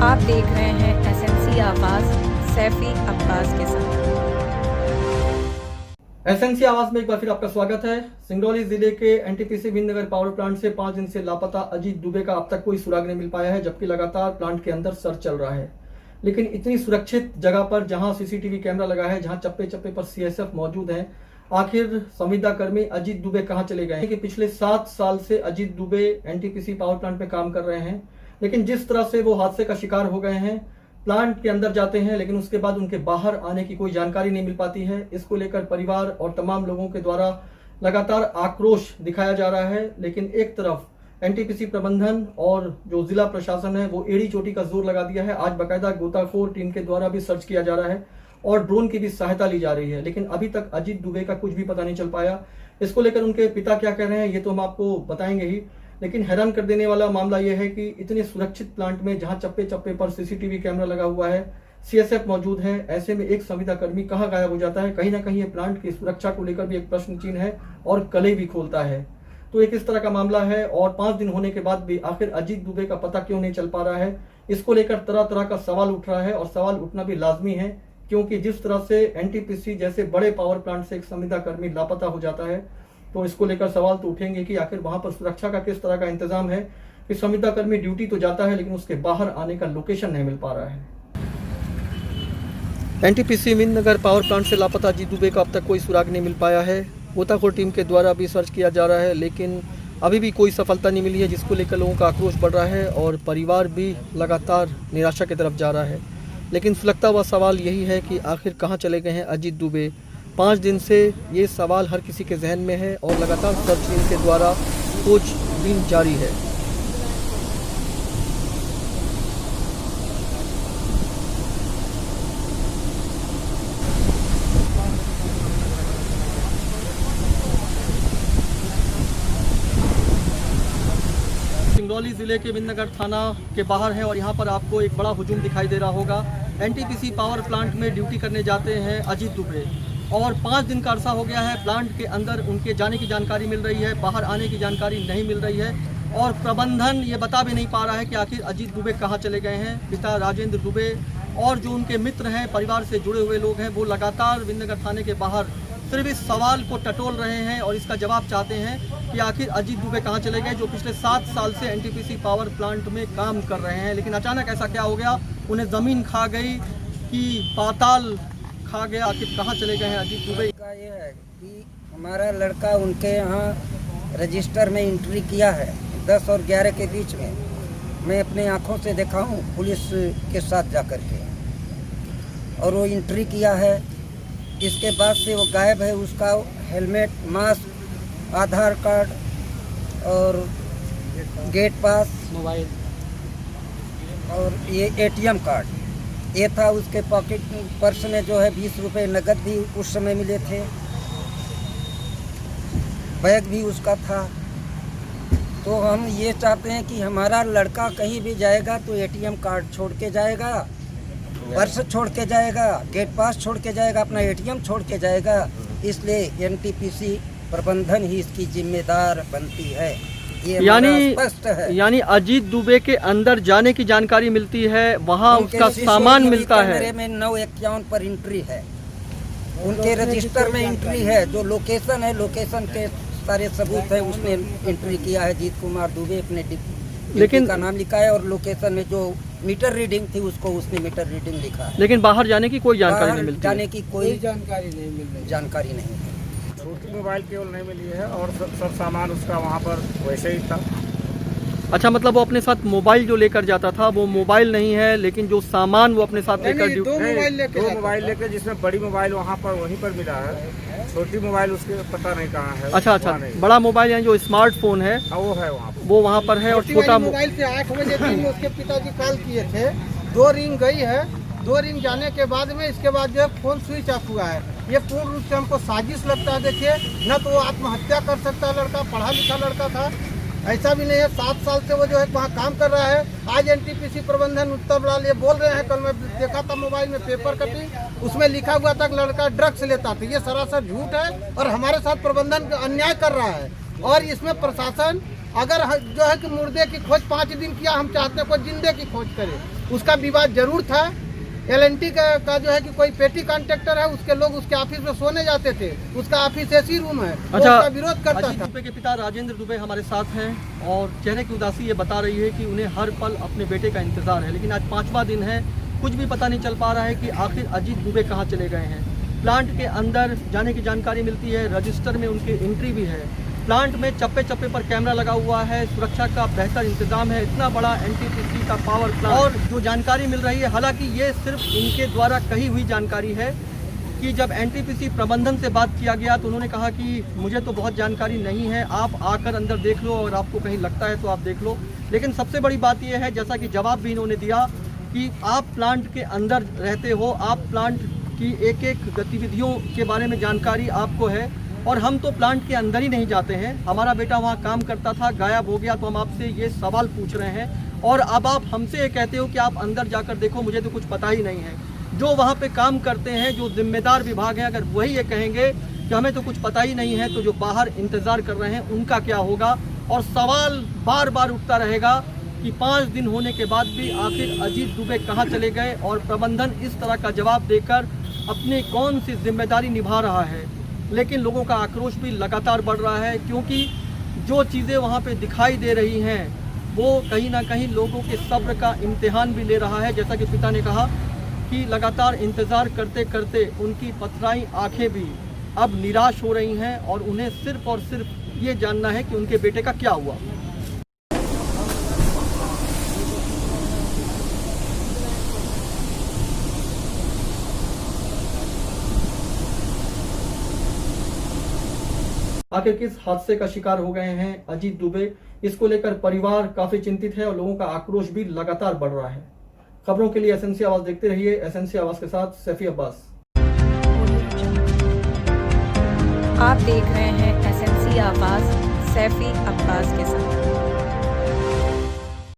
आप देख रहे हैं एसएनसी आवाज सैफी अब्बास के साथ। एसएनसी आवाज में एक बार फिर आपका स्वागत है। सिंगरौली जिले के एनटीपीसी भिंदनगर पावर प्लांट से 5 दिन से लापता अजीत दुबे का अब तक कोई सुराग नहीं मिल पाया है, जबकि लगातार प्लांट के अंदर सर्च चल रहा है। लेकिन इतनी सुरक्षित जगह पर जहां सीसीटीवी कैमरा लगा है, जहां चप्पे चप्पे पर सीएसएफ मौजूद है, आखिर संविदा कर्मी अजीत दुबे कहां चले गए हैं? कि पिछले 7 साल से Ajit Dubey NTPC power plant में काम कर रहे हैं, लेकिन जिस तरह से वो हादसे का शिकार हो गए हैं, प्लांट के अंदर जाते हैं लेकिन उसके बाद उनके बाहर आने की कोई जानकारी नहीं मिल पाती है। इसको लेकर परिवार और तमाम लोगों के द्वारा लगातार आक्रोश दिखाया जा रहा है। लेकिन एक तरफ एनटीपीसी प्रबंधन और जो जिला प्रशासन है वो एड़ी चोटी का जोर लगा दिया है। आज बाकायदा गोताखोर टीम के द्वारा भी सर्च किया जा रहा है और ड्रोन की भी सहायता ली जा रही है, लेकिन अभी तक अजीत दुबे का कुछ भी पता नहीं चल पाया। इसको लेकर उनके पिता क्या कह रहे हैं ये तो हम आपको बताएंगे ही, लेकिन हैरान कर देने वाला मामला यह है कि इतने सुरक्षित प्लांट में जहां चप्पे चप्पे पर सीसीटीवी कैमरा लगा हुआ है, सीएसएफ मौजूद है, ऐसे में एक संविदा कर्मी कहां गायब हो जाता है? कहीं ना कहीं ये प्लांट की सुरक्षा को लेकर भी एक प्रश्न चिन्ह है और कले भी खोलता है। तो एक इस तरह का मामला है और 5 दिन होने के बाद भी आखिर अजीत दुबे का पता क्यों नहीं चल पा रहा है, इसको लेकर तरह तरह का सवाल उठ रहा है और सवाल उठना भी लाजमी है, क्योंकि जिस तरह से एनटीपीसी जैसे बड़े पावर प्लांट से एक संविदा कर्मी लापता हो जाता है, तो इसको लेकर सवाल तो उठेंगे कि आखिर वहां पर सुरक्षा का किस तरह का इंतजाम है कि संविदा कर्मी ड्यूटी तो जाता है लेकिन उसके बाहर आने का लोकेशन नहीं मिल पा रहा है। एनटीपीसी भिंदनगर पावर प्लांट से लापता अजीत दुबे का अब तक कोई सुराग नहीं मिल पाया है। गोताखोर टीम के द्वारा भी सर्च किया जा रहा है, लेकिन अभी भी कोई सफलता नहीं मिली है, जिसको लेकर लोगों का आक्रोश बढ़ रहा है और परिवार भी लगातार निराशा की तरफ जा रहा है। लेकिन सुलगता हुआ सवाल यही है कि आखिर कहाँ चले गए हैं अजीत दुबे? 5 दिन से ये सवाल हर किसी के जहन में है और लगातार सर्च टीम के द्वारा खोजबीन जारी है। सिंगरौली जिले के भिंदनगर थाना के बाहर है और यहाँ पर आपको एक बड़ा हुजूम दिखाई दे रहा होगा। एनटीपीसी पावर प्लांट में ड्यूटी करने जाते हैं अजीत दुबे और 5 दिन का अरसा हो गया है। प्लांट के अंदर उनके जाने की जानकारी मिल रही है, बाहर आने की जानकारी नहीं मिल रही है और प्रबंधन ये बता भी नहीं पा रहा है कि आखिर अजीत दुबे कहाँ चले गए हैं। पिता राजेंद्र दुबे और जो उनके मित्र हैं, परिवार से जुड़े हुए लोग हैं, वो लगातार भिंदनगर थाने के बाहर सिर्फ इस सवाल को टटोल रहे हैं और इसका जवाब चाहते हैं कि आखिर अजीत दुबे कहाँ चले गए, जो पिछले 7 साल से एनटीपीसी पावर प्लांट में काम कर रहे हैं। लेकिन अचानक ऐसा क्या हो गया, उन्हें ज़मीन खा गई कि पाताल खा गया? आखिर कहाँ चले गए हैं अजीत दुबे? का ये है कि हमारा लड़का उनके यहाँ रजिस्टर में एंट्री किया है 10 और 11 के बीच में। मैं अपने आँखों से देखा हूँ पुलिस के साथ जाकर के, और वो एंट्री किया है। इसके बाद से वो गायब है। उसका हेलमेट, मास्क, आधार कार्ड और गेट पास, मोबाइल और ये एटीएम कार्ड ये था। उसके पॉकेट पर्स में जो है 20 रुपये नकद भी उस समय मिले थे। बैग भी उसका था। तो हम ये चाहते हैं कि हमारा लड़का कहीं भी जाएगा तो एटीएम कार्ड छोड़ के जाएगा, पर्स छोड़ के जाएगा, गेट पास छोड़ के जाएगा, अपना एटीएम छोड़ के जाएगा। इसलिए एनटीपीसी प्रबंधन ही इसकी जिम्मेदार बनती है। यानी अजीत दुबे के अंदर जाने की जानकारी मिलती है, वहाँ उसका सामान मिलता है। मेरे में 951 पर एंट्री है, उनके रजिस्टर में एंट्री है। जो लोकेशन है, लोकेशन के सारे सबूत है, उसने एंट्री किया है अजीत कुमार दुबे, अपने लेकिन का नाम लिखा है और लोकेशन में जो मीटर रीडिंग थी उसको उसने मीटर रीडिंग लिखा है। लेकिन बाहर जाने की कोई जानकारी नहीं मिलती, जाने की कोई जानकारी नहीं मिल रही, जानकारी नहीं। छोटी मोबाइल केवल नहीं मिली है और सब सामान उसका वहाँ पर वैसे ही था। अच्छा, मतलब वो अपने साथ मोबाइल जो लेकर जाता था वो मोबाइल नहीं है, लेकिन जो सामान वो अपने साथ लेकर दो मोबाइल लेकर, जिसमें बड़ी मोबाइल वहाँ पर वहीं पर मिला है, छोटी मोबाइल उसके पता नहीं कहाँ है। अच्छा, बड़ा मोबाइल यानी जो स्मार्टफोन है वो है वहाँ पर, वो वहाँ पर है। और छोटा मोबाइल से 8 बजे दिन में उसके पिताजी कॉल किए थे, 2 रिंग गई है। 2 रिंग जाने के बाद में इसके बाद जो है फोन स्विच ऑफ हुआ है। ये पूर्ण रूप से हमको साजिश लगता है। देखिए, न तो वो आत्महत्या कर सकता है, लड़का पढ़ा लिखा लड़का था, ऐसा भी नहीं है। 7 साल से वो जो है वहाँ काम कर रहा है। आज एनटीपीसी प्रबंधन उत्तर लाल ये बोल रहे हैं, कल मैं देखा था मोबाइल में पेपर कटिंग, उसमें लिखा हुआ था कि लड़का ड्रग्स लेता था। ये सरासर झूठ है और हमारे साथ प्रबंधन अन्याय कर रहा है और इसमें प्रशासन अगर जो है कि मुर्दे की खोज 5 दिन किया, हम चाहते हैं कोई जिंदे की खोज करे। उसका विवाद जरूर था। LNT का जो है कि कोई पेटी कॉन्ट्रैक्टर है, उसके लोग उसके ऑफिस में सोने जाते थे, उसका ऑफिस ऐसी रूम है, तो उसका विरोध करता अजीत था। दुबे के पिता राजेंद्र दुबे हमारे साथ हैं और चेहरे की उदासी ये बता रही है कि उन्हें हर पल अपने बेटे का इंतजार है, लेकिन आज 5वां दिन है, कुछ भी पता नहीं चल पा रहा है कि आखिर अजीत दुबे कहाँ चले गए हैं। प्लांट के अंदर जाने की जानकारी मिलती है, रजिस्टर में उनकी एंट्री भी है। प्लांट में चप्पे चप्पे पर कैमरा लगा हुआ है, सुरक्षा का बेहतर इंतजाम है। इतना बड़ा NTPC का पावर प्लांट, और जो जानकारी मिल रही है, हालांकि ये सिर्फ इनके द्वारा कही हुई जानकारी है कि जब NTPC प्रबंधन से बात किया गया तो उन्होंने कहा कि मुझे तो बहुत जानकारी नहीं है, आप आकर अंदर देख लो और आपको कहीं लगता है तो आप देख लो। लेकिन सबसे बड़ी बात यह है, जैसा कि जवाब भी इन्होंने दिया, कि आप प्लांट के अंदर रहते हो, आप प्लांट की एक एक गतिविधियों के बारे में जानकारी आपको है, और हम तो प्लांट के अंदर ही नहीं जाते हैं। हमारा बेटा वहाँ काम करता था, गायब हो गया, तो हम आपसे ये सवाल पूछ रहे हैं, और अब आप हमसे ये कहते हो कि आप अंदर जाकर देखो, मुझे तो कुछ पता ही नहीं है। जो वहाँ पे काम करते हैं, जो जिम्मेदार विभाग हैं, अगर वही ये कहेंगे कि हमें तो कुछ पता ही नहीं है, तो जो बाहर इंतज़ार कर रहे हैं उनका क्या होगा। और सवाल बार बार उठता रहेगा कि 5 दिन होने के बाद भी आखिर अजीत दुबे कहाँ चले गए, और प्रबंधन इस तरह का जवाब देकर अपनी कौन सी जिम्मेदारी निभा रहा है। लेकिन लोगों का आक्रोश भी लगातार बढ़ रहा है, क्योंकि जो चीज़ें वहाँ पे दिखाई दे रही हैं वो कहीं ना कहीं लोगों के सब्र का इम्तिहान भी ले रहा है। जैसा कि पिता ने कहा कि लगातार इंतज़ार करते करते उनकी पथराई आंखें भी अब निराश हो रही हैं, और उन्हें सिर्फ और सिर्फ ये जानना है कि उनके बेटे का क्या हुआ। आखिर किस हादसे का शिकार हो गए हैं अजीत दुबे, इसको लेकर परिवार काफी चिंतित है और लोगों का आक्रोश भी लगातार बढ़ रहा है। खबरों के लिए SNC आवाज देखते रहिए। SNC आवाज के साथ सैफी अब्बास। आप देख रहे हैं SNC आवाज सैफी अब्बास के साथ।